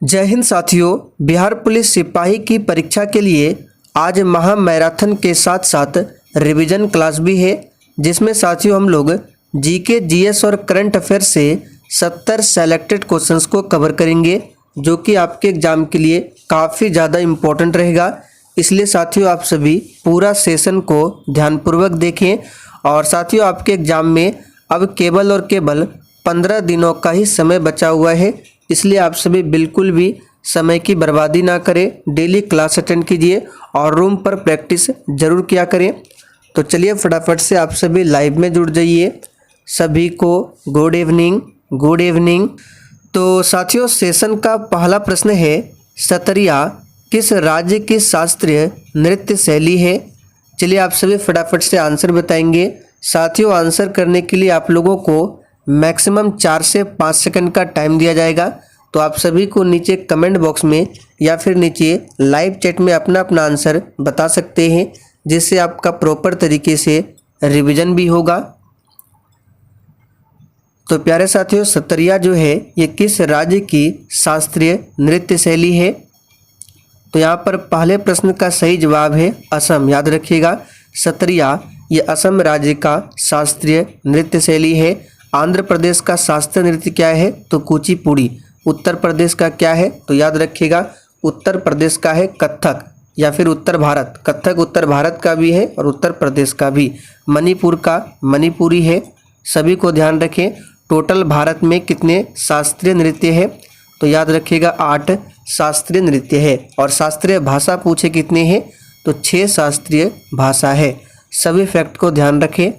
जय हिंद साथियों। बिहार पुलिस सिपाही की परीक्षा के लिए आज महा मैराथन के साथ साथ रिवीजन क्लास भी है, जिसमें साथियों हम लोग जीके, जीएस और करंट अफेयर से 70 सेलेक्टेड क्वेश्चंस को कवर करेंगे, जो कि आपके एग्जाम के लिए काफ़ी ज़्यादा इम्पोर्टेंट रहेगा। इसलिए साथियों आप सभी पूरा सेशन को ध्यानपूर्वक देखें। और साथियों आपके एग्ज़ाम में अब केवल और केवल 15 दिनों का ही समय बचा हुआ है, इसलिए आप सभी बिल्कुल भी समय की बर्बादी ना करें। डेली क्लास अटेंड कीजिए और रूम पर प्रैक्टिस ज़रूर किया करें। तो चलिए फटाफट से आप सभी लाइव में जुड़ जाइए। सभी को गुड इवनिंग, गुड इवनिंग। तो साथियों सेशन का पहला प्रश्न है, सतरिया किस राज्य की शास्त्रीय नृत्य शैली है? चलिए आप सभी फटाफट से आंसर बताएंगे। साथियों आंसर करने के लिए आप लोगों को मैक्सिमम 4 से 5 सेकंड का टाइम दिया जाएगा। तो आप सभी को नीचे कमेंट बॉक्स में या फिर नीचे लाइव चैट में अपना अपना आंसर बता सकते हैं, जिससे आपका प्रॉपर तरीके से रिवीजन भी होगा। तो प्यारे साथियों सतरिया जो है ये किस राज्य की शास्त्रीय नृत्य शैली है? तो यहाँ पर पहले प्रश्न का सही जवाब है असम। याद रखिएगा, सतरिया ये असम राज्य का शास्त्रीय नृत्य शैली है। आंध्र प्रदेश का शास्त्रीय नृत्य क्या है? तो कुचिपुड़ी। उत्तर प्रदेश का क्या है? तो याद रखिएगा, उत्तर प्रदेश का है कथक या फिर उत्तर भारत। कथक उत्तर भारत का भी है और उत्तर प्रदेश का भी। मणिपुर का मणिपुरी है। सभी को ध्यान रखें, टोटल भारत में कितने शास्त्रीय नृत्य है? तो याद रखिएगा 8 शास्त्रीय नृत्य है। और शास्त्रीय भाषा पूछे कितने हैं? तो 6 शास्त्रीय भाषा है। सभी फैक्ट को ध्यान रखें।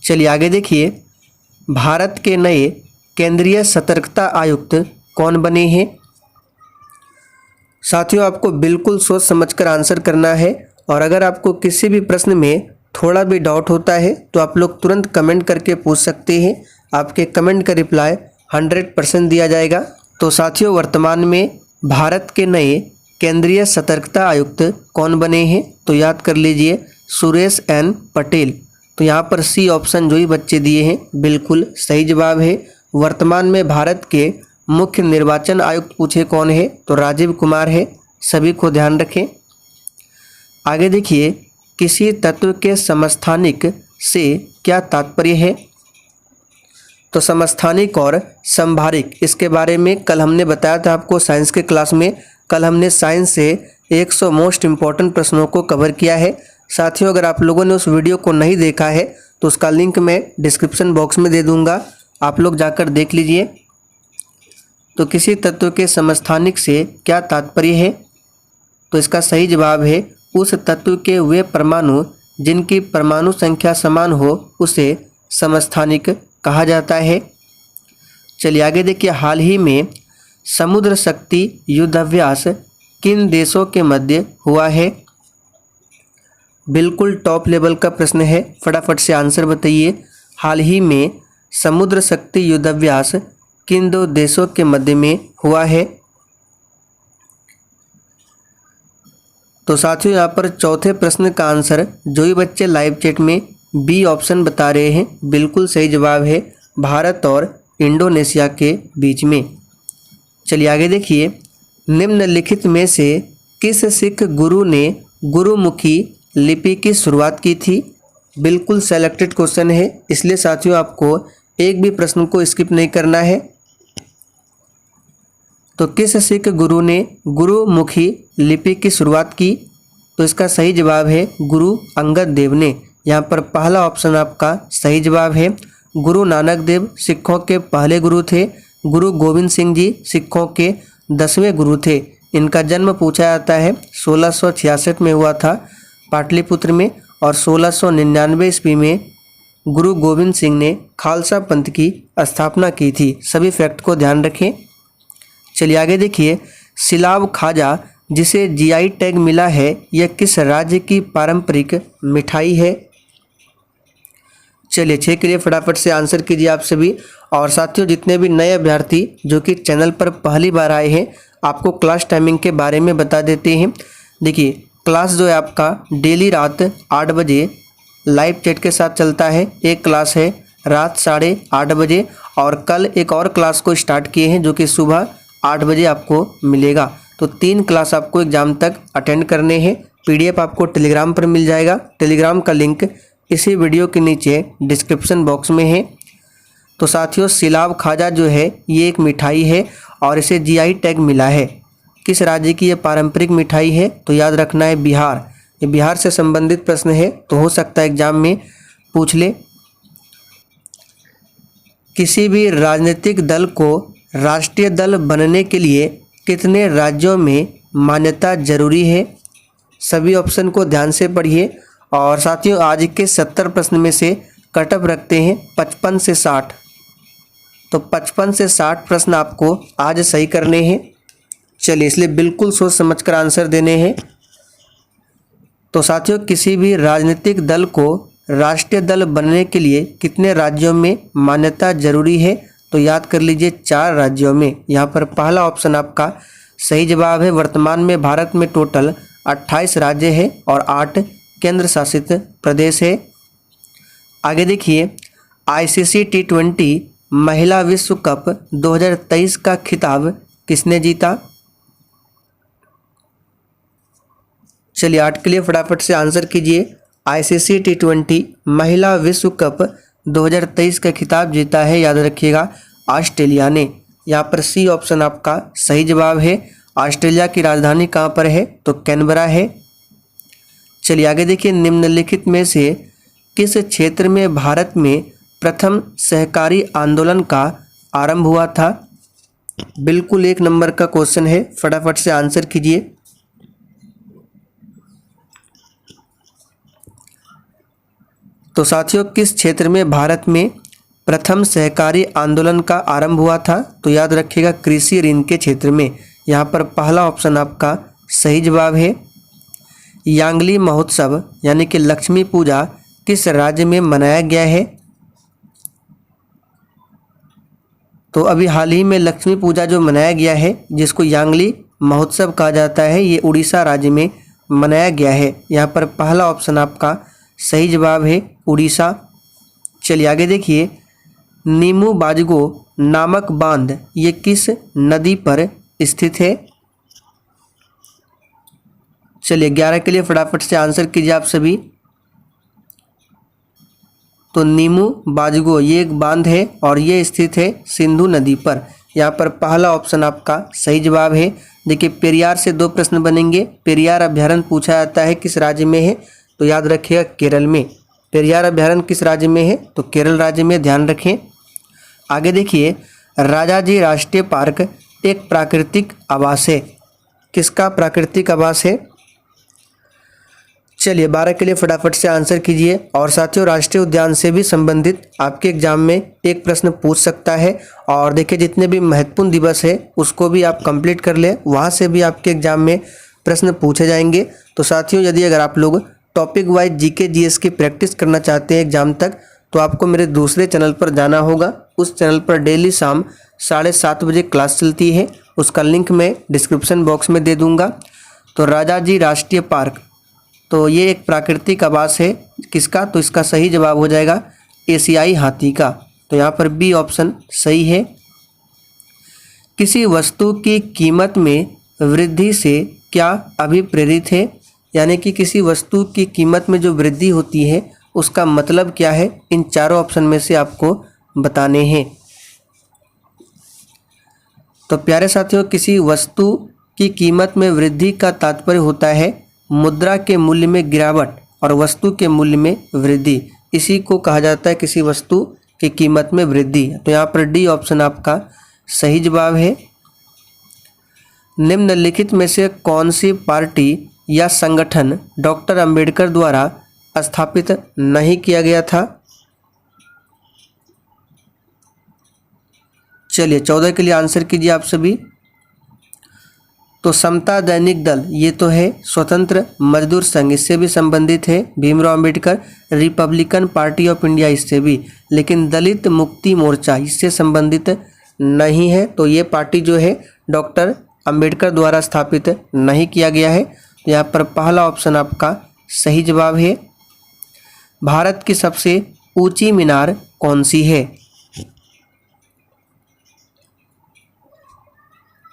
चलिए आगे देखिए, भारत के नए केंद्रीय सतर्कता आयुक्त कौन बने हैं? साथियों आपको बिल्कुल सोच समझकर आंसर करना है। और अगर आपको किसी भी प्रश्न में थोड़ा भी डाउट होता है तो आप लोग तुरंत कमेंट करके पूछ सकते हैं। आपके कमेंट का रिप्लाई 100% दिया जाएगा। तो साथियों वर्तमान में भारत के नए केंद्रीय सतर्कता आयुक्त कौन बने हैं? तो याद कर लीजिए, सुरेश एन पटेल। तो यहाँ पर सी ऑप्शन जो ही बच्चे दिए हैं बिल्कुल सही जवाब है। वर्तमान में भारत के मुख्य निर्वाचन आयुक्त पूछे कौन है? तो राजीव कुमार है। सभी को ध्यान रखें। आगे देखिए, किसी तत्व के समस्थानिक से क्या तात्पर्य है? तो समस्थानिक और संभारिक, इसके बारे में कल हमने बताया था आपको साइंस के क्लास में। कल हमने साइंस से 100 मोस्ट इम्पॉर्टेंट प्रश्नों को कवर किया है। साथियों अगर आप लोगों ने उस वीडियो को नहीं देखा है तो उसका लिंक मैं डिस्क्रिप्शन बॉक्स में दे दूंगा, आप लोग जाकर देख लीजिए। तो किसी तत्व के समस्थानिक से क्या तात्पर्य है? तो इसका सही जवाब है उस तत्व के वे परमाणु जिनकी परमाणु संख्या समान हो उसे समस्थानिक कहा जाता है। चलिए आगे देखिए, हाल ही में समुद्र शक्ति युद्धाभ्यास किन देशों के मध्य हुआ है? बिल्कुल टॉप लेवल का प्रश्न है, फटाफट से आंसर बताइए। हाल ही में समुद्र शक्ति युद्धाभ्यास किन 2 देशों के मध्य में हुआ है? तो साथियों यहाँ पर चौथे प्रश्न का आंसर जो ही बच्चे लाइव चैट में बी ऑप्शन बता रहे हैं बिल्कुल सही जवाब है, भारत और इंडोनेशिया के बीच में। चलिए आगे देखिए, निम्नलिखित में से किस सिख गुरु ने गुरुमुखी लिपि की शुरुआत की थी? बिल्कुल सेलेक्टेड क्वेश्चन है, इसलिए साथियों आपको एक भी प्रश्न को स्किप नहीं करना है। तो किस सिख गुरु ने गुरुमुखी लिपि की शुरुआत की? तो इसका सही जवाब है गुरु अंगद देव ने। यहाँ पर पहला ऑप्शन आपका सही जवाब है। गुरु नानक देव सिखों के पहले गुरु थे। गुरु गोविंद सिंह जी सिखों के 10वें गुरु थे। इनका जन्म पूछा जाता है 1666 में हुआ था पाटलिपुत्र में, और 1699 ईस्वी में गुरु गोविंद सिंह ने खालसा पंथ की स्थापना की थी। सभी फैक्ट को ध्यान रखें। चलिए आगे देखिए, सिलाव खाजा जिसे जीआई टैग मिला है यह किस राज्य की पारंपरिक मिठाई है? चलिए 6 के लिए फटाफट से आंसर कीजिए आप सभी। और साथियों जितने भी नए अभ्यर्थी जो कि चैनल पर पहली बार आए हैं, आपको क्लास टाइमिंग के बारे में बता देते हैं। देखिए क्लास जो है आपका डेली रात 8 बजे लाइव चैट के साथ चलता है। एक क्लास है रात 8:30 बजे, और कल एक और क्लास को स्टार्ट किए हैं जो कि सुबह 8 बजे आपको मिलेगा। तो 3 क्लास आपको एग्ज़ाम तक अटेंड करने हैं। PDF आपको टेलीग्राम पर मिल जाएगा। टेलीग्राम का लिंक इसी वीडियो के नीचे डिस्क्रिप्शन बॉक्स में है। तो साथियों, सिलाव खाजा जो है ये एक मिठाई है और इसे GI टैग मिला है। किस राज्य की ये पारंपरिक मिठाई है? तो याद रखना है बिहार। ये बिहार से संबंधित प्रश्न है, तो हो सकता है एग्जाम में पूछ ले। किसी भी राजनीतिक दल को राष्ट्रीय दल बनने के लिए कितने राज्यों में मान्यता जरूरी है? सभी ऑप्शन को ध्यान से पढ़िए। और साथियों, आज के 70 प्रश्न में से कट ऑफ रखते हैं 55 से 60। तो 55 से 60 प्रश्न आपको आज सही करने हैं। चलिए, इसलिए बिल्कुल सोच समझकर आंसर देने हैं। तो साथियों, किसी भी राजनीतिक दल को राष्ट्रीय दल बनने के लिए कितने राज्यों में मान्यता जरूरी है? तो याद कर लीजिए 4 राज्यों में। यहाँ पर पहला ऑप्शन आपका सही जवाब है। वर्तमान में भारत में टोटल 28 राज्य है और 8 केंद्र शासित प्रदेश है। आगे देखिए, ICC T20 महिला विश्व कप 2023 का खिताब किसने जीता? चलिए, 8 के लिए फटाफट से आंसर कीजिए। ICC T20 महिला विश्व कप 2023 का खिताब जीता है, याद रखिएगा, ऑस्ट्रेलिया ने। यहाँ पर C ऑप्शन आपका सही जवाब है। ऑस्ट्रेलिया की राजधानी कहाँ पर है? तो कैनबरा है। चलिए आगे देखिए, निम्नलिखित में से किस क्षेत्र में भारत में प्रथम सहकारी आंदोलन का आरंभ हुआ था? बिल्कुल 1 नंबर का क्वेश्चन है, फटाफट से आंसर कीजिए। तो साथियों, किस क्षेत्र में भारत में प्रथम सहकारी आंदोलन का आरंभ हुआ था? तो याद रखिएगा, कृषि ऋण के क्षेत्र में। यहाँ पर पहला ऑप्शन आपका सही जवाब है। यांगली महोत्सव यानी कि लक्ष्मी पूजा किस राज्य में मनाया गया है? तो अभी हाल ही में लक्ष्मी पूजा जो मनाया गया है, जिसको यांगली महोत्सव कहा जाता है, ये उड़ीसा राज्य में मनाया गया है। यहाँ पर पहला ऑप्शन आपका सही जवाब है, उड़ीसा। चलिए आगे देखिए, नीमू बाजगो नामक बांध ये किस नदी पर स्थित है? चलिए 11 के लिए फटाफट से आंसर कीजिए आप सभी। तो नीमू बाजगो ये एक बांध है और ये स्थित है सिंधु नदी पर। यहाँ पर पहला ऑप्शन आपका सही जवाब है। देखिए, पेरियार से 2 प्रश्न बनेंगे। पेरियार अभ्यारण्य पूछा जाता है किस राज्य में है? तो याद रखिएगा केरल में। पेरियार अभ्यारण्य किस राज्य में है? तो केरल राज्य में, ध्यान रखें। आगे देखिए, राजाजी राष्ट्रीय पार्क एक प्राकृतिक आवास है। किसका प्राकृतिक आवास है? चलिए 12 के लिए फटाफट से आंसर कीजिए। और साथियों, राष्ट्रीय उद्यान से भी संबंधित आपके एग्जाम में एक प्रश्न पूछ सकता है। और देखिए, जितने भी महत्वपूर्ण दिवस है उसको भी आप कंप्लीट कर लें, वहाँ से भी आपके एग्जाम में प्रश्न पूछे जाएंगे। तो साथियों, यदि अगर आप लोग टॉपिक वाइज GK GS की प्रैक्टिस करना चाहते हैं एग्जाम तक, तो आपको मेरे दूसरे चैनल पर जाना होगा। उस चैनल पर डेली शाम 7:30 बजे क्लास चलती है, उसका लिंक मैं डिस्क्रिप्शन बॉक्स में दे दूंगा। तो राजाजी राष्ट्रीय पार्क, तो ये एक प्राकृतिक आवास है। किसका? तो इसका सही जवाब हो जाएगा एशियाई हाथी का। तो यहाँ पर B ऑप्शन सही है। किसी वस्तु की कीमत में वृद्धि से क्या अभिप्रेरित है? यानी कि किसी वस्तु की कीमत में जो वृद्धि होती है उसका मतलब क्या है? इन चारों ऑप्शन में से आपको बताने हैं। तो प्यारे साथियों, किसी वस्तु की कीमत में वृद्धि का तात्पर्य होता है मुद्रा के मूल्य में गिरावट और वस्तु के मूल्य में वृद्धि। इसी को कहा जाता है किसी वस्तु की कीमत में वृद्धि। तो यहाँ पर D ऑप्शन आपका सही जवाब है। निम्नलिखित में से कौन सी पार्टी या संगठन डॉक्टर अंबेडकर द्वारा स्थापित नहीं किया गया था? चलिए 14 के लिए आंसर कीजिए आप सभी। तो समता दैनिक दल ये तो है स्वतंत्र मजदूर संघ, इससे भी संबंधित है Bhimrao Ambedkar. Republican party of India इससे भी, लेकिन दलित मुक्ति मोर्चा इससे संबंधित नहीं है। तो ये पार्टी जो है डॉक्टर अंबेडकर द्वारा स्थापित नहीं किया गया है। तो यहाँ पर पहला ऑप्शन आपका सही जवाब है। भारत की सबसे ऊंची मीनार कौन सी है?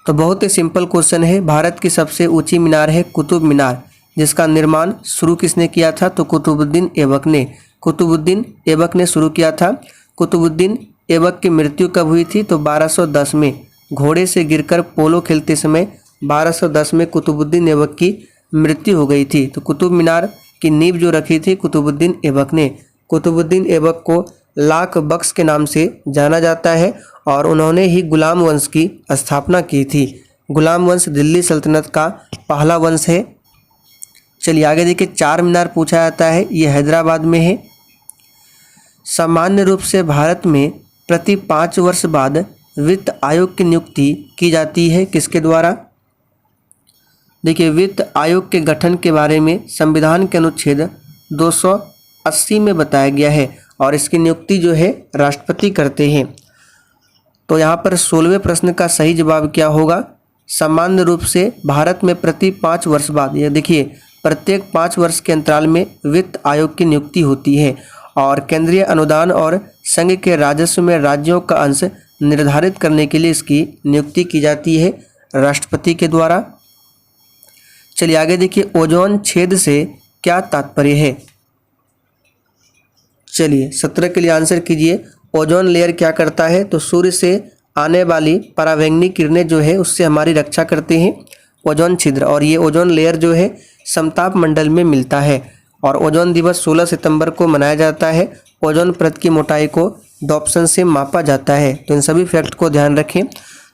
तो बहुत ही सिंपल क्वेश्चन है। भारत की सबसे ऊंची मीनार है कुतुब मीनार, जिसका निर्माण शुरू किसने किया था? तो कुतुबुद्दीन ऐबक ने। कुतुबुद्दीन ऐबक ने शुरू किया था। कुतुबुद्दीन ऐबक की मृत्यु कब हुई थी? तो 1210 में। घोड़े से गिरकर पोलो खेलते समय 1210 में कुतुबुद्दीन ऐबक की मृत्यु हो गई थी। तो कुतुब मीनार की नींव जो रखी थी कुतुबुद्दीन ऐबक ने। कुतुबुद्दीन ऐबक को लाख बख्श के नाम से जाना जाता है और उन्होंने ही गुलाम वंश की स्थापना की थी। गुलाम वंश दिल्ली सल्तनत का पहला वंश है। चलिए आगे देखिए, चार मीनार पूछा जाता है, ये हैदराबाद में है। सामान्य रूप से भारत में प्रति 5 वर्ष बाद वित्त आयोग की नियुक्ति की जाती है, किसके द्वारा? देखिए, वित्त आयोग के गठन के बारे में संविधान के अनुच्छेद 280 में बताया गया है और इसकी नियुक्ति जो है राष्ट्रपति करते हैं। तो यहाँ पर 16वें प्रश्न का सही जवाब क्या होगा? सामान्य रूप से भारत में प्रति 5 वर्ष बाद, ये देखिए प्रत्येक 5 वर्ष के अंतराल में वित्त आयोग की नियुक्ति होती है और केंद्रीय अनुदान और संघ के राजस्व में राज्यों का अंश निर्धारित करने के लिए इसकी नियुक्ति की जाती है राष्ट्रपति के द्वारा। चलिए आगे देखिए, ओजोन छेद से क्या तात्पर्य है? चलिए 17 के लिए आंसर कीजिए। ओजोन लेयर क्या करता है? तो सूर्य से आने वाली परावैंगनी किरणें जो है उससे हमारी रक्षा करते हैं ओजोन छिद्र, और ये ओजोन लेयर जो है समताप मंडल में मिलता है। और ओजोन दिवस 16 सितंबर को मनाया जाता है। ओजोन परत की मोटाई को डॉप्सन से मापा जाता है। तो इन सभी फैक्ट को ध्यान रखें।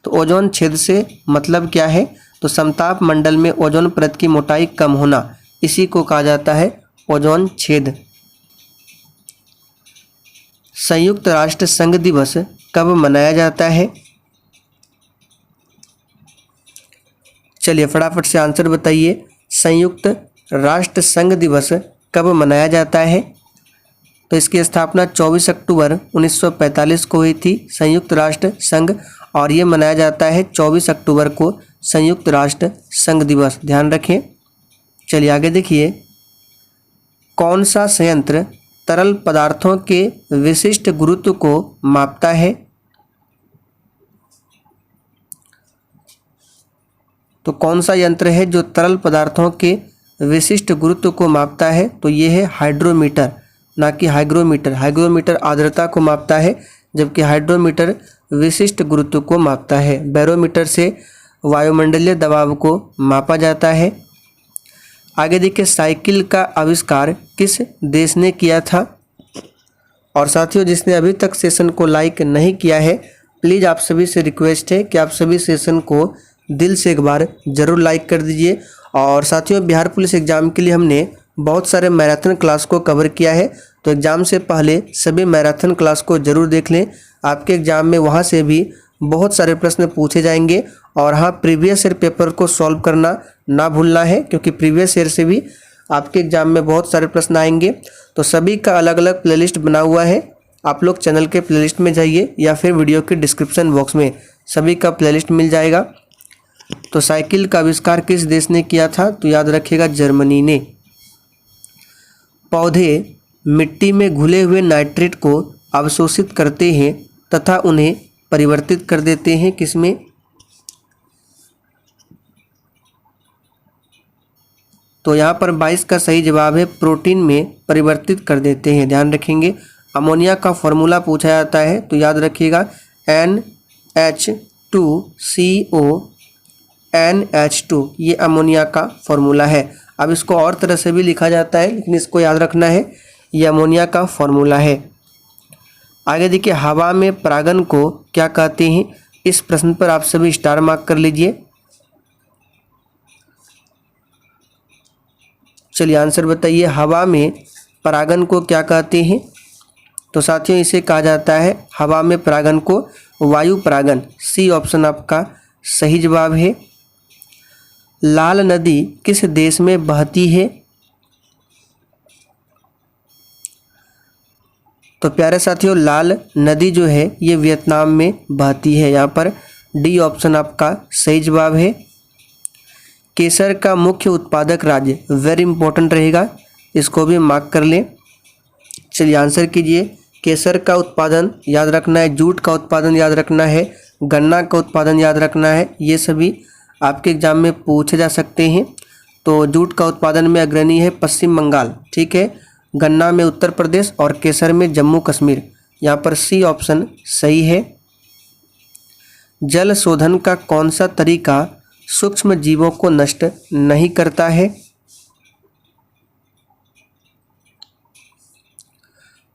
तो ओजोन छेद से मतलब क्या है? तो समताप मंडल में ओजोन परत की मोटाई कम होना, इसी को कहा जाता है ओजोन छेद। संयुक्त राष्ट्र संघ दिवस कब मनाया जाता है? चलिए फटाफट से आंसर बताइए। संयुक्त राष्ट्र संघ दिवस कब मनाया जाता है? तो इसकी स्थापना 24 अक्टूबर 1945 को हुई थी, संयुक्त राष्ट्र संघ, और ये मनाया जाता है 24 अक्टूबर को संयुक्त राष्ट्र संघ दिवस, ध्यान रखें। चलिए आगे देखिए, कौन सा संयंत्र तरल पदार्थों के विशिष्ट गुरुत्व को मापता है? तो कौन सा यंत्र है जो तरल पदार्थों के विशिष्ट गुरुत्व को मापता है? तो ये है हाइड्रोमीटर, ना कि हाइग्रोमीटर। हाइग्रोमीटर आर्द्रता को मापता है, जबकि हाइड्रोमीटर विशिष्ट गुरुत्व को मापता है। बैरोमीटर से वायुमंडलीय दबाव को मापा जाता है। आगे देखिए, साइकिल का आविष्कार किस देश ने किया था? और साथियों, जिसने अभी तक सेशन को लाइक नहीं किया है, प्लीज़ आप सभी से रिक्वेस्ट है कि आप सभी सेशन को दिल से एक बार ज़रूर लाइक कर दीजिए। और साथियों, बिहार पुलिस एग्ज़ाम के लिए हमने बहुत सारे मैराथन क्लास को कवर किया है, तो एग्ज़ाम से पहले सभी मैराथन क्लास को ज़रूर देख लें। आपके एग्ज़ाम में वहाँ से भी बहुत सारे प्रश्न पूछे जाएंगे। और हाँ, प्रीवियस ईयर पेपर को सॉल्व करना ना भूलना है, क्योंकि प्रीवियस ईयर से भी आपके एग्ज़ाम में बहुत सारे प्रश्न आएंगे। तो सभी का अलग अलग प्लेलिस्ट बना हुआ है, आप लोग चैनल के प्लेलिस्ट में जाइए या फिर वीडियो के डिस्क्रिप्शन बॉक्स में सभी का प्लेलिस्ट मिल जाएगा। तो साइकिल का आविष्कार किस देश ने किया था? तो याद रखिएगा, जर्मनी ने। पौधे मिट्टी में घुले हुए नाइट्रेट को अवशोषित करते हैं तथा उन्हें परिवर्तित कर देते हैं, किसमें? तो यहाँ पर 22 का सही जवाब है, प्रोटीन में परिवर्तित कर देते हैं, ध्यान रखेंगे। अमोनिया का फॉर्मूला पूछा जाता है, तो याद रखिएगा NH2CO NH2, ये अमोनिया का फॉर्मूला है। अब इसको और तरह से भी लिखा जाता है, लेकिन इसको याद रखना है, ये अमोनिया का फॉर्मूला है। आगे देखिए, हवा में परागन को क्या कहते हैं? इस प्रश्न पर आप सभी स्टार मार्क कर लीजिए। चलिए आंसर बताइए, हवा में परागन को क्या कहते हैं? तो साथियों, इसे कहा जाता है हवा में परागन को वायु परागन। सी ऑप्शन आपका सही जवाब है। लाल नदी किस देश में बहती है? तो प्यारे साथियों, लाल नदी जो है ये वियतनाम में बहती है। यहाँ पर डी ऑप्शन आपका सही जवाब है। केसर का मुख्य उत्पादक राज्य, वेरी इंपॉर्टेंट रहेगा, इसको भी मार्क कर लें। चलिए आंसर कीजिए। केसर का उत्पादन याद रखना है, जूट का उत्पादन याद रखना है, गन्ना का उत्पादन याद रखना है, ये सभी आपके एग्जाम में पूछे जा सकते हैं। तो जूट का उत्पादन में अग्रणी है पश्चिम बंगाल, ठीक है, गन्ना में उत्तर प्रदेश और केसर में जम्मू कश्मीर। यहाँ पर सी ऑप्शन सही है। जल शोधन का कौन सा तरीका सूक्ष्म जीवों को नष्ट नहीं करता है?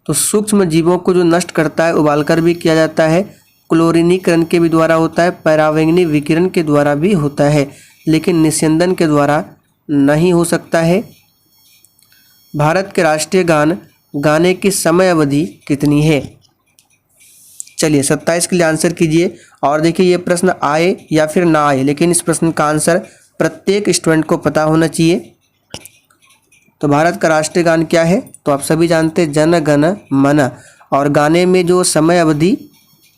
तो सूक्ष्म जीवों को जो नष्ट करता है उबालकर भी किया जाता है, क्लोरीनीकरण के भी द्वारा होता है, परावैंगनी विकिरण के द्वारा भी होता है, लेकिन निस्यंदन के द्वारा नहीं हो सकता है। भारत के राष्ट्रीय गान गाने की समय अवधि कितनी है? चलिए 27 के लिए आंसर कीजिए। और देखिए ये प्रश्न आए या फिर ना आए, लेकिन इस प्रश्न का आंसर प्रत्येक स्टूडेंट को पता होना चाहिए। तो भारत का राष्ट्रीय गान क्या है? तो आप सभी जानते हैं जन गण मन। और गाने में जो समय अवधि,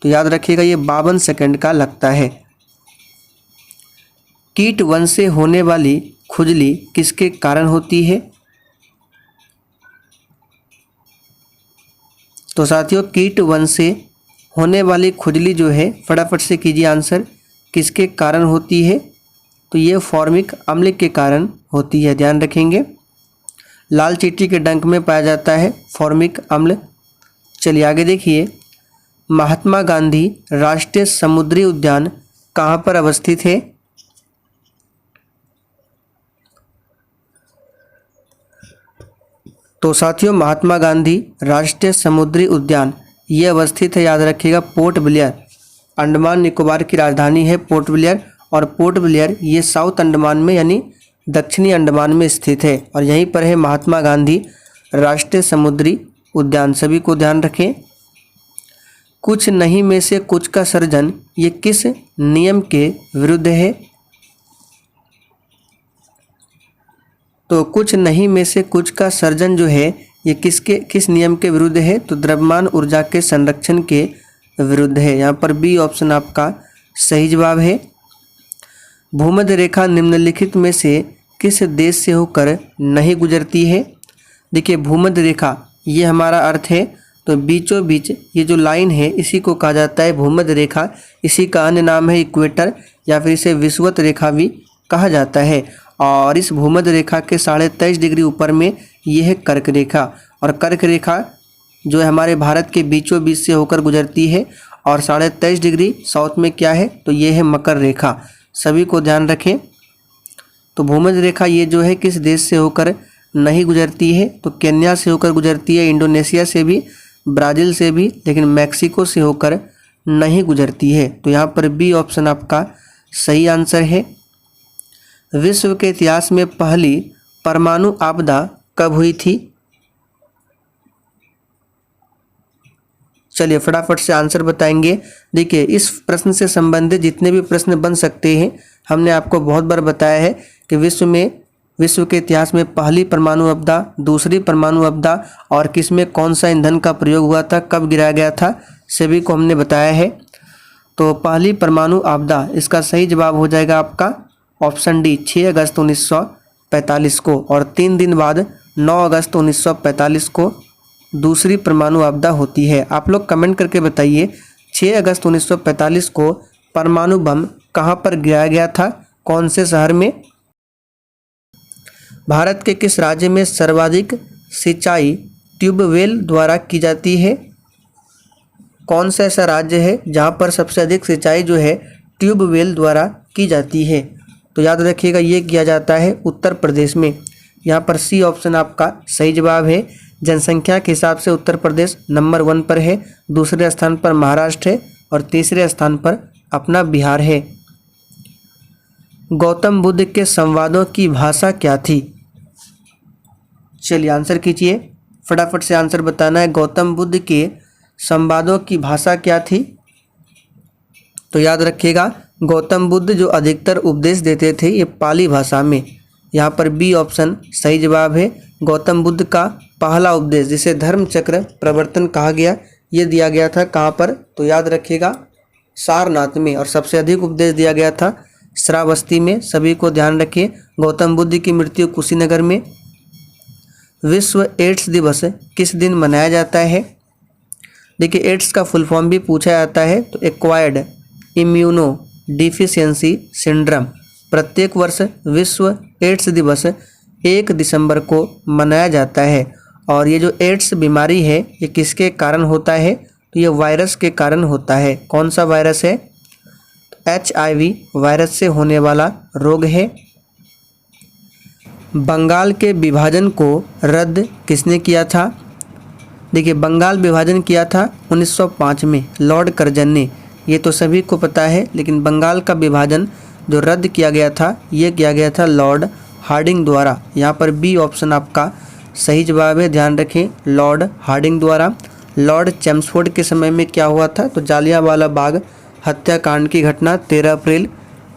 तो याद रखिएगा ये 52 सेकंड का लगता है। कीट वंश से होने वाली खुजली किसके कारण होती है? तो साथियों कीट वंश से होने वाली खुजली जो है, फटाफट से कीजिए आंसर, किसके कारण होती है? तो ये फॉर्मिक अम्ल के कारण होती है, ध्यान रखेंगे। लाल चींटी के डंक में पाया जाता है फॉर्मिक अम्ल। चलिए आगे देखिए, महात्मा गांधी राष्ट्रीय समुद्री उद्यान कहाँ पर अवस्थित है? तो साथियों महात्मा गांधी राष्ट्रीय समुद्री उद्यान ये अवस्थित है, याद रखिएगा, पोर्ट ब्लेयर, अंडमान निकोबार की राजधानी है पोर्ट ब्लेयर। और पोर्ट ब्लेयर ये साउथ अंडमान में यानी दक्षिणी अंडमान में स्थित है, और यहीं पर है महात्मा गांधी राष्ट्रीय समुद्री उद्यान। सभी को ध्यान रखें। कुछ नहीं में से कुछ का सर्जन ये किस नियम के विरुद्ध है? तो कुछ नहीं में से कुछ का सर्जन जो है ये किस नियम के विरुद्ध है? तो द्रव्यमान ऊर्जा के संरक्षण के विरुद्ध है। यहाँ पर बी ऑप्शन आपका सही जवाब है। भूमध्य रेखा निम्नलिखित में से किस देश से होकर नहीं गुजरती है? देखिए भूमध्य रेखा ये हमारा अर्थ है, तो बीचों बीच ये जो लाइन है इसी को कहा जाता है भूमध्य रेखा। इसी का अन्य नाम है इक्वेटर, या फिर इसे विषुवत रेखा भी कहा जाता है। और इस भूमध्य रेखा के 23.5 डिग्री ऊपर में ये है कर्क रेखा, और कर्क रेखा जो है हमारे भारत के बीचों बीच से होकर गुजरती है। और 23.5 डिग्री साउथ में क्या है? तो ये है मकर रेखा। सभी को ध्यान रखें। तो भूमध्य रेखा ये जो है किस देश से होकर नहीं गुजरती है? तो केन्या से होकर गुजरती है, इंडोनेशिया से भी, ब्राज़ील से भी, लेकिन मैक्सिको से होकर नहीं गुजरती है। तो यहाँ पर बी ऑप्शन आपका सही आंसर है। विश्व के इतिहास में पहली परमाणु आपदा कब हुई थी? चलिए फटाफट से आंसर बताएंगे। देखिए इस प्रश्न से संबंधित जितने भी प्रश्न बन सकते हैं हमने आपको बहुत बार बताया है कि विश्व के इतिहास में पहली परमाणु आपदा, दूसरी परमाणु आपदा और किसमें कौन सा ईंधन का प्रयोग हुआ था, कब गिराया गया था, सभी को हमने बताया है। तो पहली परमाणु आपदा, इसका सही जवाब हो जाएगा आपका ऑप्शन डी 6 अगस्त 1945 को। और 3 दिन बाद 9 अगस्त 1945 को दूसरी परमाणु आपदा होती है। आप लोग कमेंट करके बताइए 6 अगस्त 1945 को परमाणु बम कहाँ पर गिराया गया था, कौन से शहर में? भारत के किस राज्य में सर्वाधिक सिंचाई ट्यूबवेल द्वारा की जाती है? कौन सा ऐसा राज्य है जहाँ पर सबसे अधिक सिंचाई जो है ट्यूबवेल द्वारा की जाती है? तो याद रखिएगा ये किया जाता है उत्तर प्रदेश में। यहाँ पर सी ऑप्शन आपका सही जवाब है। जनसंख्या के हिसाब से उत्तर प्रदेश नंबर 1 पर है, दूसरे स्थान पर महाराष्ट्र है और तीसरे स्थान पर अपना बिहार है। गौतम बुद्ध के संवादों की भाषा क्या थी? चलिए आंसर कीजिए, फटाफट से आंसर बताना है। गौतम बुद्ध के संवादों की भाषा क्या थी? तो याद रखिएगा गौतम बुद्ध जो अधिकतर उपदेश देते थे ये पाली भाषा में। यहाँ पर बी ऑप्शन सही जवाब है। गौतम बुद्ध का पहला उपदेश जिसे धर्म चक्र प्रवर्तन कहा गया, ये दिया गया था कहाँ पर? तो याद रखिएगा सारनाथ में। और सबसे अधिक उपदेश दिया गया था श्रावस्ती में। सभी को ध्यान रखिए। गौतम बुद्ध की मृत्यु कुशीनगर में। विश्व एड्स दिवस किस दिन मनाया जाता है? देखिए एड्स का फुल फॉर्म भी पूछा जाता है, तो एक्वायर्ड इम्यूनो डिफिशियंसी सिंड्रोम। प्रत्येक वर्ष विश्व एड्स दिवस 1 दिसंबर को मनाया जाता है। और ये जो एड्स बीमारी है ये किसके कारण होता है? तो ये वायरस के कारण होता है। कौन सा वायरस है? HIV वायरस से होने वाला रोग है। बंगाल के विभाजन को रद्द किसने किया था? देखिए, बंगाल विभाजन किया था 1905 में लॉर्ड कर्जन ने। ये तो सभी को पता है, लेकिन बंगाल का विभाजन जो रद्द किया गया था ये किया गया था लॉर्ड हार्डिंग द्वारा। यहाँ पर बी ऑप्शन आपका सही जवाब है, ध्यान रखें, लॉर्ड हार्डिंग द्वारा। लॉर्ड चैम्सफोर्ड के समय में क्या हुआ था? तो जालियांवाला बाग हत्याकांड की घटना 13 अप्रैल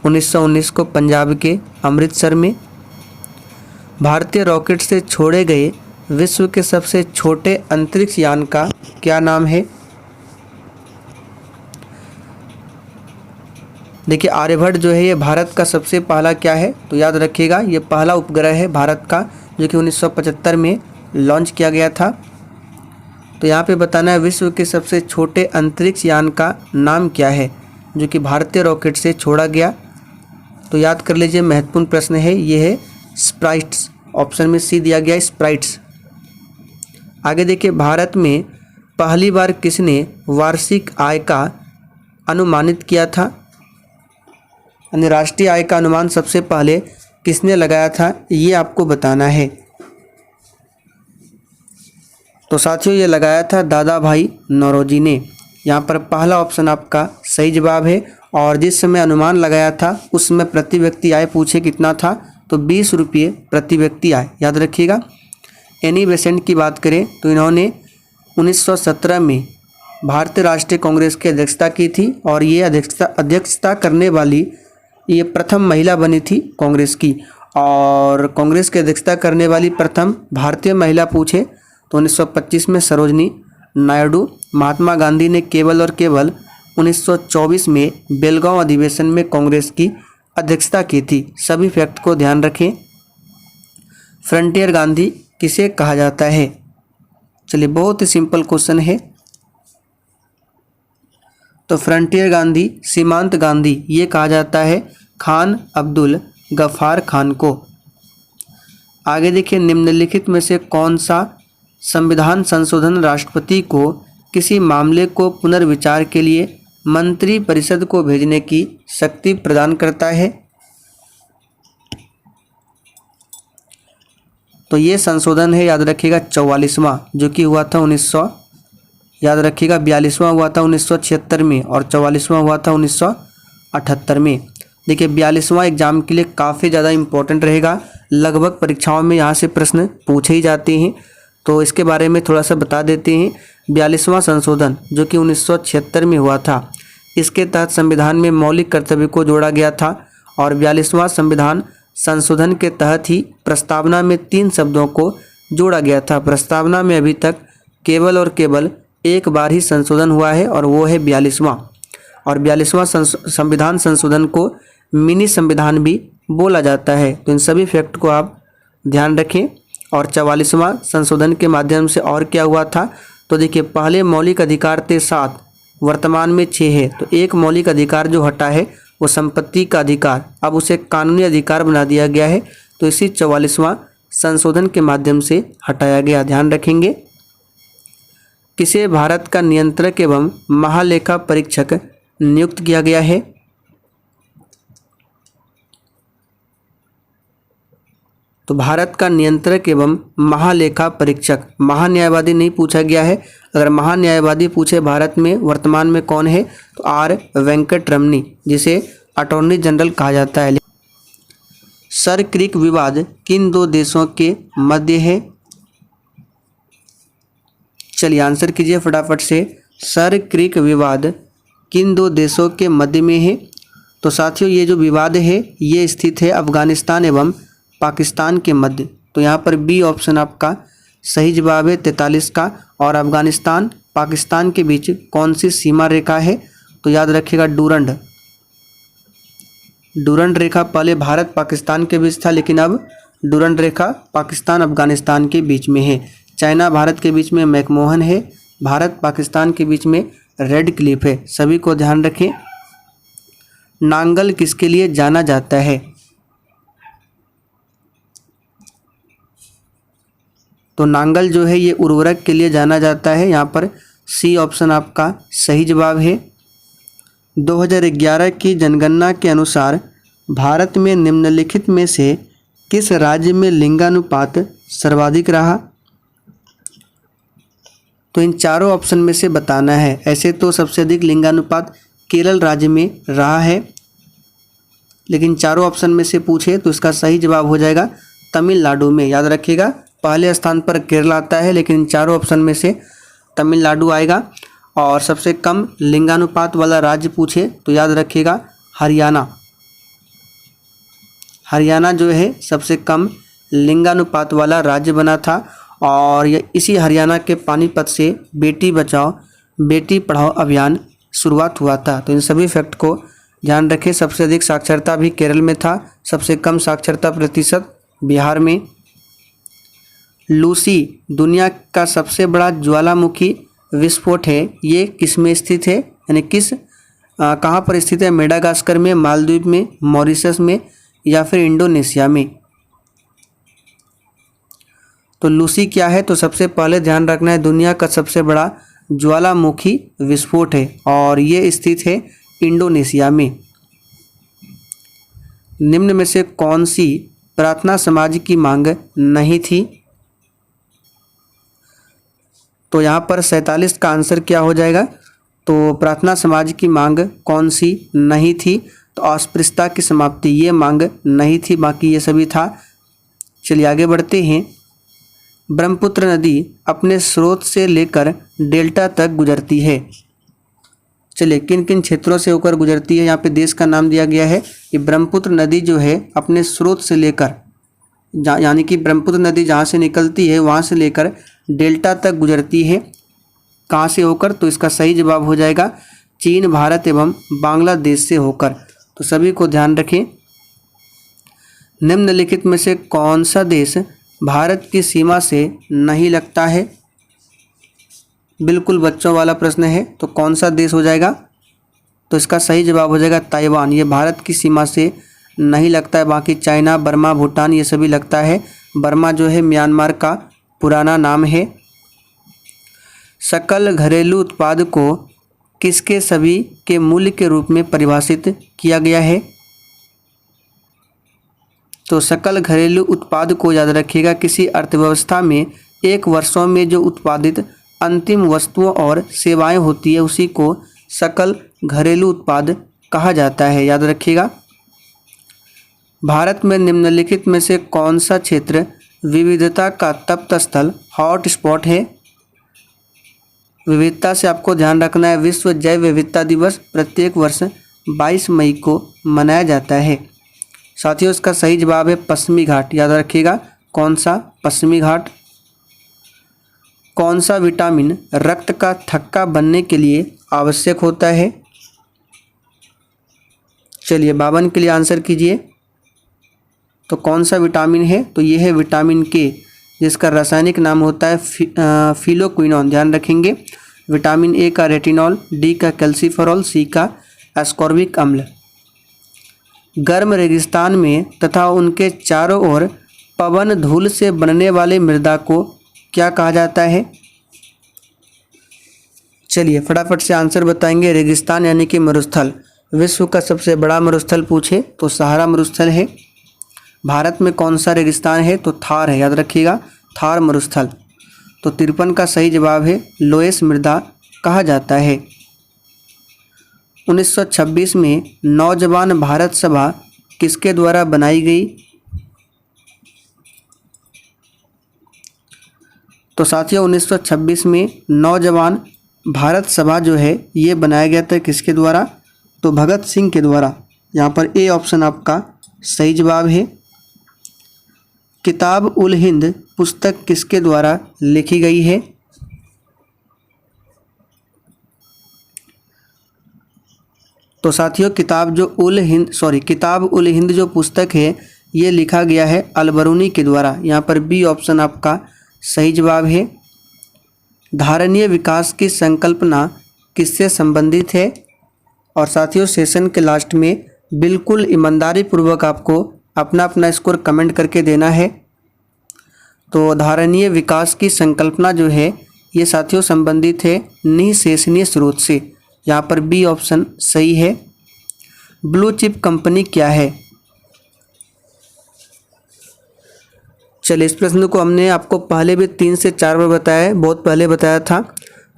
1919 को पंजाब के अमृतसर में। भारतीय रॉकेट से छोड़े गए विश्व के सबसे छोटे अंतरिक्ष यान का क्या नाम है? देखिए, आर्यभट्ट जो है ये भारत का सबसे पहला क्या है? तो याद रखिएगा, ये पहला उपग्रह है भारत का जो कि 1975 में लॉन्च किया गया था। तो यहाँ पे बताना है विश्व के सबसे छोटे अंतरिक्ष यान का नाम क्या है जो कि भारतीय रॉकेट से छोड़ा गया। तो याद कर लीजिए, महत्वपूर्ण प्रश्न है, ये है स्प्राइट्स। ऑप्शन में सी दिया गया, स्प्राइट्स। आगे देखिए, भारत में पहली बार किसने वार्षिक आय का अनुमानित किया था? यानी राष्ट्रीय आय का अनुमान सबसे पहले किसने लगाया था, ये आपको बताना है। तो साथियों, ये लगाया था दादा भाई नौरोजी ने। यहाँ पर पहला ऑप्शन आपका सही जवाब है। और जिस समय अनुमान लगाया था उस समय प्रति व्यक्ति आय पूछे कितना था? तो 20 रुपये प्रति व्यक्ति आय, याद रखिएगा। एनी बेसेंट की बात करें तो इन्होंने 1917 में भारतीय राष्ट्रीय कांग्रेस की अध्यक्षता की थी और ये अध्यक्षता करने वाली ये प्रथम महिला बनी थी कांग्रेस की। और कांग्रेस की अध्यक्षता करने वाली प्रथम भारतीय महिला पूछे तो 1925 में सरोजनी नायडू। महात्मा गांधी ने केवल और केवल 1924 में बेलगांव अधिवेशन में कांग्रेस की अध्यक्षता की थी। सभी फैक्ट को ध्यान रखें। फ्रंटियर गांधी किसे कहा जाता है? चलिए, बहुत ही सिंपल क्वेश्चन है। तो फ्रंटियर गांधी, सीमांत गांधी, ये कहा जाता है खान अब्दुल गफ्फार खान को। आगे देखिए, निम्नलिखित में से कौन सा संविधान संशोधन राष्ट्रपति को किसी मामले को पुनर्विचार के लिए मंत्री परिषद को भेजने की शक्ति प्रदान करता है? तो ये संशोधन है, याद रखिएगा, 44वां, जो कि हुआ था 42वां हुआ था 1976 में और 44वां हुआ था 1978 में। देखिए, 42वां एग्जाम के लिए काफ़ी ज़्यादा इम्पोर्टेंट रहेगा। लगभग परीक्षाओं में यहाँ से प्रश्न पूछे ही जाते हैं, तो इसके बारे में थोड़ा सा बता देते हैं। 42वां संशोधन जो कि 1976 में हुआ था, इसके तहत संविधान में मौलिक कर्तव्य को जोड़ा गया था। और 42वां संविधान संशोधन के तहत ही प्रस्तावना में 3 शब्दों को जोड़ा गया था। प्रस्तावना में अभी तक केवल और केवल एक बार ही संशोधन हुआ है और वो है 42वां। और 42वां संविधान संशोधन को मिनी संविधान भी बोला जाता है। तो इन सभी फैक्ट को आप ध्यान रखें। और 44वां संशोधन के माध्यम से और क्या हुआ था? तो देखिए, पहले मौलिक अधिकार थे 7, वर्तमान में 6 है। तो एक मौलिक अधिकार जो हटा है वो संपत्ति का अधिकार, अब उसे कानूनी अधिकार बना दिया गया है। तो इसी 44वां संशोधन के माध्यम से हटाया गया, ध्यान रखेंगे। किसे भारत का नियंत्रक एवं महालेखा परीक्षक नियुक्त किया गया है? तो भारत का नियंत्रक एवं महालेखा परीक्षक, महान्यायवादी नहीं पूछा गया है। अगर महान्यायवादी पूछे भारत में वर्तमान में कौन है तो आर वेंकटरमनी, जिसे अटॉर्नी जनरल कहा जाता है। सर क्रिक विवाद किन 2 देशों के मध्य है? चलिए आंसर कीजिए फटाफट से। सर क्रिक विवाद किन 2 देशों के मध्य में है? तो साथियों, ये जो विवाद है ये स्थित है अफगानिस्तान एवं पाकिस्तान के मध्य। तो यहाँ पर बी ऑप्शन आपका सही जवाब है 43 का। और अफगानिस्तान पाकिस्तान के बीच कौन सी सीमा रेखा है? तो याद रखिएगा, डूरंड रेखा। पहले भारत पाकिस्तान के बीच था, लेकिन अब डूरंड रेखा पाकिस्तान अफगानिस्तान के बीच में है। चाइना भारत के बीच में मैकमोहन है, भारत पाकिस्तान के बीच में रेड क्लिफ है। सभी को ध्यान रखें। नांगल किसके लिए जाना जाता है? तो नांगल जो है ये उर्वरक के लिए जाना जाता है। यहाँ पर सी ऑप्शन आपका सही जवाब है। 2011 की जनगणना के अनुसार भारत में निम्नलिखित में से किस राज्य में लिंगानुपात सर्वाधिक रहा? तो इन चारों ऑप्शन में से बताना है। ऐसे तो सबसे अधिक लिंगानुपात केरल राज्य में रहा है, लेकिन चारों ऑप्शन में से पूछे तो इसका सही जवाब हो जाएगा तमिलनाडु में। याद रखिएगा, पहले स्थान पर केरल आता है, लेकिन चारों ऑप्शन में से तमिलनाडु आएगा। और सबसे कम लिंगानुपात वाला राज्य पूछे तो याद रखिएगा हरियाणा। हरियाणा जो है सबसे कम लिंगानुपात वाला राज्य बना था, और ये इसी हरियाणा के पानीपत से बेटी बचाओ बेटी पढ़ाओ अभियान शुरुआत हुआ था। तो इन सभी फैक्ट को ध्यान रखें। सबसे अधिक साक्षरता भी केरल में था, सबसे कम साक्षरता प्रतिशत बिहार में। लूसी दुनिया का सबसे बड़ा ज्वालामुखी विस्फोट है, ये किस में स्थित है? यानी कहाँ पर स्थित है? मेडागास्कर में, मालदीव में, मॉरिशस में या फिर इंडोनेशिया में? तो लूसी क्या है? तो सबसे पहले ध्यान रखना है दुनिया का सबसे बड़ा ज्वालामुखी विस्फोट है, और ये स्थित है इंडोनेशिया में। निम्न में से कौन सी प्रार्थना समाज की मांग नहीं थी? तो यहाँ पर 47 का आंसर क्या हो जाएगा? तो प्रार्थना समाज की मांग कौन सी नहीं थी? तो अस्पृश्यता की समाप्ति, ये मांग नहीं थी, बाकी ये सभी था। चलिए आगे बढ़ते हैं। ब्रह्मपुत्र नदी अपने स्रोत से लेकर डेल्टा तक गुजरती है। चलिए किन किन क्षेत्रों से होकर गुजरती है? यहाँ पे देश का नाम दिया गया है कि ब्रह्मपुत्र नदी जो है अपने स्रोत से लेकर, यानी कि ब्रह्मपुत्र नदी जहाँ से निकलती है वहाँ से लेकर डेल्टा तक गुजरती है। कहाँ से होकर? तो इसका सही जवाब हो जाएगा चीन, भारत एवं बांग्लादेश से होकर। तो सभी को ध्यान रखें। निम्नलिखित में से कौन सा देश भारत की सीमा से नहीं लगता है? बिल्कुल बच्चों वाला प्रश्न है, तो कौन सा देश हो जाएगा? तो इसका सही जवाब हो जाएगा ताइवान। ये भारत की सीमा से नहीं लगता है, बाकी चाइना, बर्मा, भूटान ये सभी लगता है। बर्मा जो है म्यांमार का पुराना नाम है। सकल घरेलू उत्पाद को किसके सभी के मूल्य के रूप में परिभाषित किया गया है? तो सकल घरेलू उत्पाद को याद रखिएगा, किसी अर्थव्यवस्था में एक वर्षों में जो उत्पादित अंतिम वस्तुओं और सेवाएं होती है उसी को सकल घरेलू उत्पाद कहा जाता है। याद रखिएगा। भारत में निम्नलिखित में से कौन सा क्षेत्र विविधता का तप्त स्थल हॉट स्पॉट है? विविधता से आपको ध्यान रखना है। विश्व जैव विविधता दिवस प्रत्येक वर्ष 22 मई को मनाया जाता है। साथियों इसका सही जवाब है पश्चिमी घाट। याद रखिएगा कौन सा? पश्चिमी घाट। कौन सा विटामिन रक्त का थक्का बनने के लिए आवश्यक होता है? चलिए 52 के लिए आंसर कीजिए। तो कौन सा विटामिन है? तो ये है विटामिन के, जिसका रासायनिक नाम होता है फिलोक्विनोन। ध्यान रखेंगे। विटामिन ए का रेटिनॉल, डी का कैल्सीफेरॉल, सी का एस्कॉर्बिक अम्ल। गर्म रेगिस्तान में तथा उनके चारों ओर पवन धूल से बनने वाले मृदा को क्या कहा जाता है? चलिए फटाफट से आंसर बताएंगे। रेगिस्तान यानी कि मरुस्थल। विश्व का सबसे बड़ा मरुस्थल पूछे तो सहारा मरुस्थल है। भारत में कौन सा रेगिस्तान है? तो थार है। याद रखिएगा थार मरुस्थल। तो 53 का सही जवाब है लोएस मृदा कहा जाता है। 1926 में नौजवान भारत सभा किसके द्वारा बनाई गई? तो साथियों 1926 में नौजवान भारत सभा जो है ये बनाया गया था किसके द्वारा? तो भगत सिंह के द्वारा। यहाँ पर ए ऑप्शन आपका सही जवाब है। किताब उल हिंद पुस्तक किसके द्वारा लिखी गई है? तो साथियों किताब उल हिंद जो पुस्तक है ये लिखा गया है अलबरूनी के द्वारा। यहाँ पर बी ऑप्शन आपका सही जवाब है। धारणीय विकास की संकल्पना किससे संबंधित है? और साथियों सेशन के लास्ट में बिल्कुल ईमानदारी पूर्वक आपको अपना अपना स्कोर कमेंट करके देना है। तो धारणीय विकास की संकल्पना जो है ये साथियों संबंधित है निःशेषनीय स्रोत से। यहाँ पर बी ऑप्शन सही है। ब्लू चिप कंपनी क्या है? चलिए, इस प्रश्न को हमने आपको पहले भी 3 से 4 बार बताया है, बहुत पहले बताया था।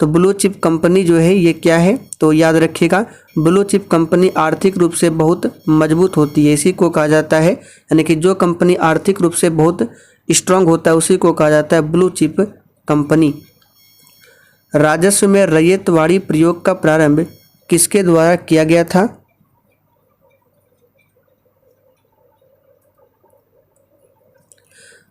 तो ब्लू चिप कंपनी जो है ये क्या है? तो याद रखिएगा, ब्लू चिप कंपनी आर्थिक रूप से बहुत मजबूत होती है, इसी को कहा जाता है, यानी कि जो कंपनी आर्थिक रूप से बहुत स्ट्रांग होता है उसी को कहा जाता है ब्लू चिप कंपनी। राजस्व में रैयतवाड़ी प्रयोग का प्रारंभ किसके द्वारा किया गया था?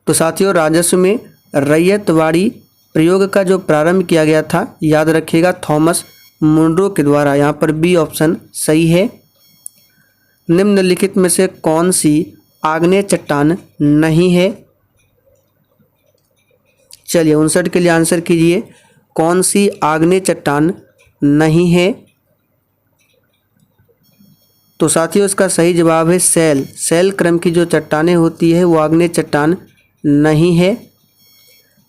तो साथियों, राजस्व में रैयतवाड़ी प्रयोग का जो प्रारंभ किया गया था, याद रखिएगा, थॉमस मुनरो के द्वारा। यहाँ पर बी ऑप्शन सही है। निम्नलिखित में से कौन सी आग्नेय चट्टान नहीं है? चलिए, 59 के लिए आंसर कीजिए, कौन सी आग्नेय चट्टान नहीं है? तो साथियों, इसका सही जवाब है सेल क्रम की जो चट्टानें होती है वो आग्नेय चट्टान नहीं है।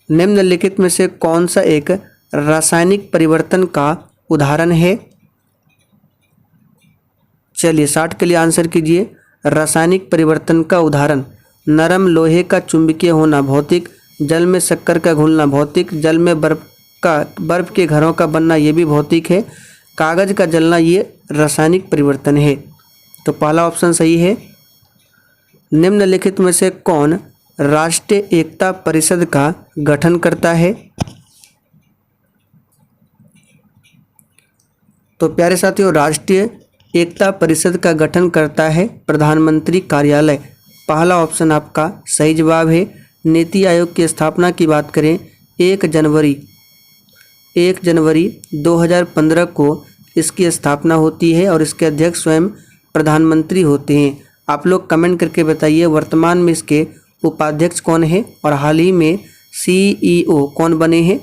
निम्नलिखित में से कौन सा एक रासायनिक परिवर्तन का उदाहरण है? चलिए, 60 के लिए आंसर कीजिए, रासायनिक परिवर्तन का उदाहरण। नरम लोहे का चुंबकीय होना भौतिक, जल में शक्कर का घुलना भौतिक, जल में बर्फ के घरों का बनना ये भी भौतिक है, कागज का जलना ये रासायनिक परिवर्तन है। तो पहला ऑप्शन सही है। निम्नलिखित में से कौन राष्ट्रीय एकता परिषद का गठन करता है? तो प्यारे साथियों, राष्ट्रीय एकता परिषद का गठन करता है प्रधानमंत्री कार्यालय। पहला ऑप्शन आपका सही जवाब है। नीति आयोग की स्थापना की बात करें, 1 जनवरी 2015 को इसकी स्थापना होती है और इसके अध्यक्ष स्वयं प्रधानमंत्री होते हैं। आप लोग कमेंट करके बताइए वर्तमान में इसके उपाध्यक्ष कौन है और हाल ही में CEO कौन बने हैं।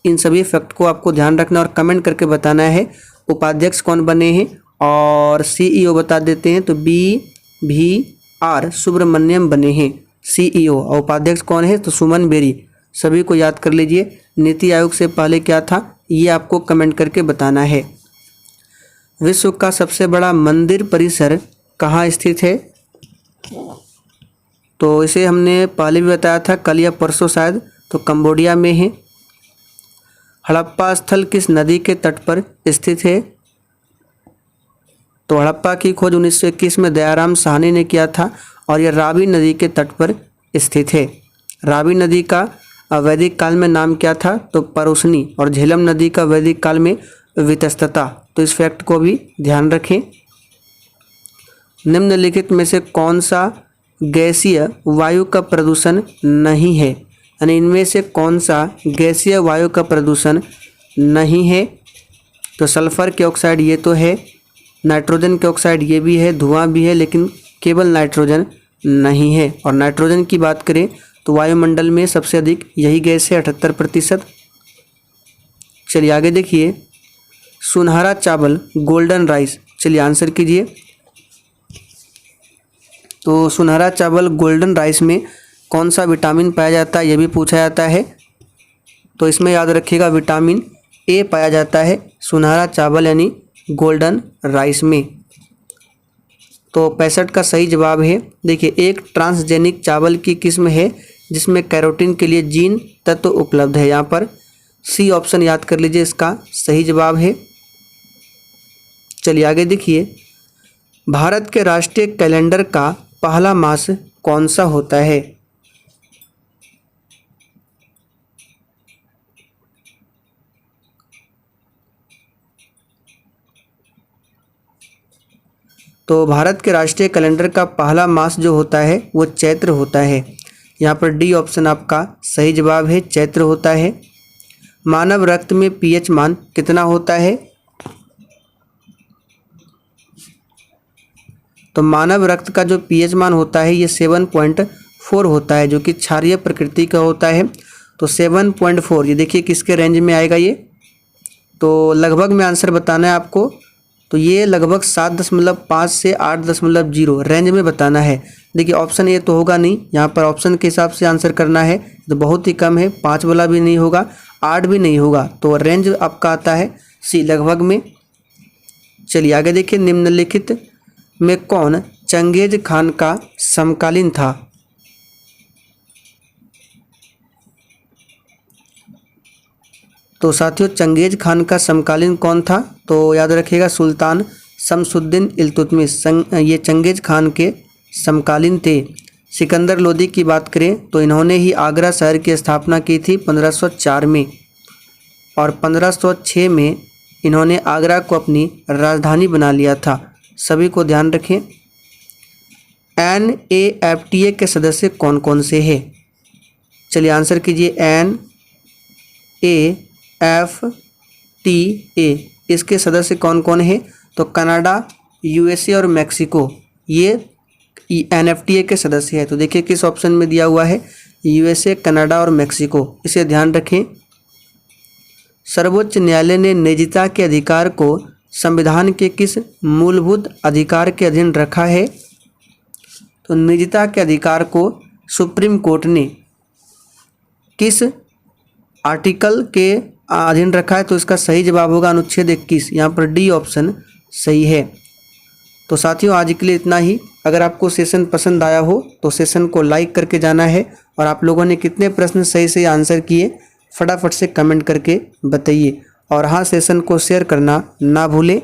इन सभी फैक्ट को आपको ध्यान रखना और कमेंट करके बताना है उपाध्यक्ष कौन बने हैं। और CEO बता देते हैं तो BVR सुब्रमण्यम बने हैं CEO, और उपाध्यक्ष कौन है तो सुमन बेरी। सभी को याद कर लीजिए। नीति आयोग से पहले क्या था ये आपको कमेंट करके बताना है। विश्व का सबसे बड़ा मंदिर परिसर कहाँ स्थित है? तो इसे हमने पहले भी बताया था, कल या परसों शायद, तो कंबोडिया में है। हड़प्पा स्थल किस नदी के तट पर स्थित है? तो हड़प्पा की खोज 1921 में दयाराम साहनी ने किया था और यह रावी नदी के तट पर स्थित है। रावी नदी का वैदिक काल में नाम क्या था? तो परुसनी, और झेलम नदी का वैदिक काल में वितस्तता। तो इस फैक्ट को भी ध्यान रखें। निम्नलिखित में से कौन सा गैसीय वायु का प्रदूषण नहीं है? यानी इनमें से कौन सा गैसीय वायु का प्रदूषण नहीं है? तो सल्फर के ऑक्साइड ये तो है, नाइट्रोजन के ऑक्साइड ये भी है, धुआं भी है, लेकिन केवल नाइट्रोजन नहीं है। और नाइट्रोजन की बात करें तो वायुमंडल में सबसे अधिक यही गैस है 78%। चलिए आगे देखिए, सुनहरा चावल गोल्डन राइस, चलिए आंसर कीजिए। तो सुनहरा चावल गोल्डन राइस में कौन सा विटामिन पाया जाता है ये भी पूछा जाता है। तो इसमें याद रखिएगा विटामिन ए पाया जाता है सुनहरा चावल यानी गोल्डन राइस में। तो 65 का सही जवाब है। देखिए, एक ट्रांसजेनिक चावल की किस्म है जिसमें कैरोटीन के लिए जीन तत्व उपलब्ध है। यहाँ पर सी ऑप्शन याद कर लीजिए, इसका सही जवाब है। चलिए आगे देखिए, भारत के राष्ट्रीय कैलेंडर का पहला मास कौन सा होता है? तो भारत के राष्ट्रीय कैलेंडर का पहला मास जो होता है वो चैत्र होता है। यहाँ पर डी ऑप्शन आपका सही जवाब है, चैत्र होता है। मानव रक्त में pH मान कितना होता है? तो मानव रक्त का जो pH मान होता है ये 7.4 होता है, जो कि क्षारीय प्रकृति का होता है। तो 7.4 ये देखिए किसके रेंज में आएगा ये? तो लगभग में आंसर बताना है आपको, तो ये लगभग 7.5 से 8.0 रेंज में बताना है। देखिए ऑप्शन ए तो होगा नहीं, यहाँ पर ऑप्शन के हिसाब से आंसर करना है तो बहुत ही कम है, 5 वाला भी नहीं होगा, 8 भी नहीं होगा, तो रेंज आपका आता है सी लगभग में। चलिए आगे देखिए, निम्नलिखित में कौन चंगेज खान का समकालीन था? तो साथियों चंगेज खान का समकालीन कौन था? तो याद रखिएगा सुल्तान शमसुद्दीन इल्तुतमिश ये चंगेज खान के समकालीन थे। सिकंदर लोदी की बात करें तो इन्होंने ही आगरा शहर की स्थापना की थी 1504 में, और 1506 में इन्होंने आगरा को अपनी राजधानी बना लिया था। सभी को ध्यान रखें। NAFTA के सदस्य कौन कौन से हैं? चलिए आंसर कीजिए। NAFTA इसके सदस्य कौन कौन हैं? तो कनाडा, USA और मैक्सिको ये NFTA के सदस्य है। तो देखिए किस ऑप्शन में दिया हुआ है, USA, कनाडा और मैक्सिको, इसे ध्यान रखें। सर्वोच्च न्यायालय ने निजता के अधिकार को संविधान के किस मूलभूत अधिकार के अधीन रखा है? तो निजता के अधिकार को सुप्रीम कोर्ट ने किस आर्टिकल के अधीन रखा है? तो इसका सही जवाब होगा अनुच्छेद 21, यहाँ पर डी ऑप्शन सही है। तो साथियों आज के लिए इतना ही। अगर आपको सेशन पसंद आया हो तो सेशन को लाइक करके जाना है, और आप लोगों ने कितने प्रश्न सही से आंसर किए फटाफट से कमेंट करके बताइए, और हाँ सेशन को शेयर करना ना भूलें।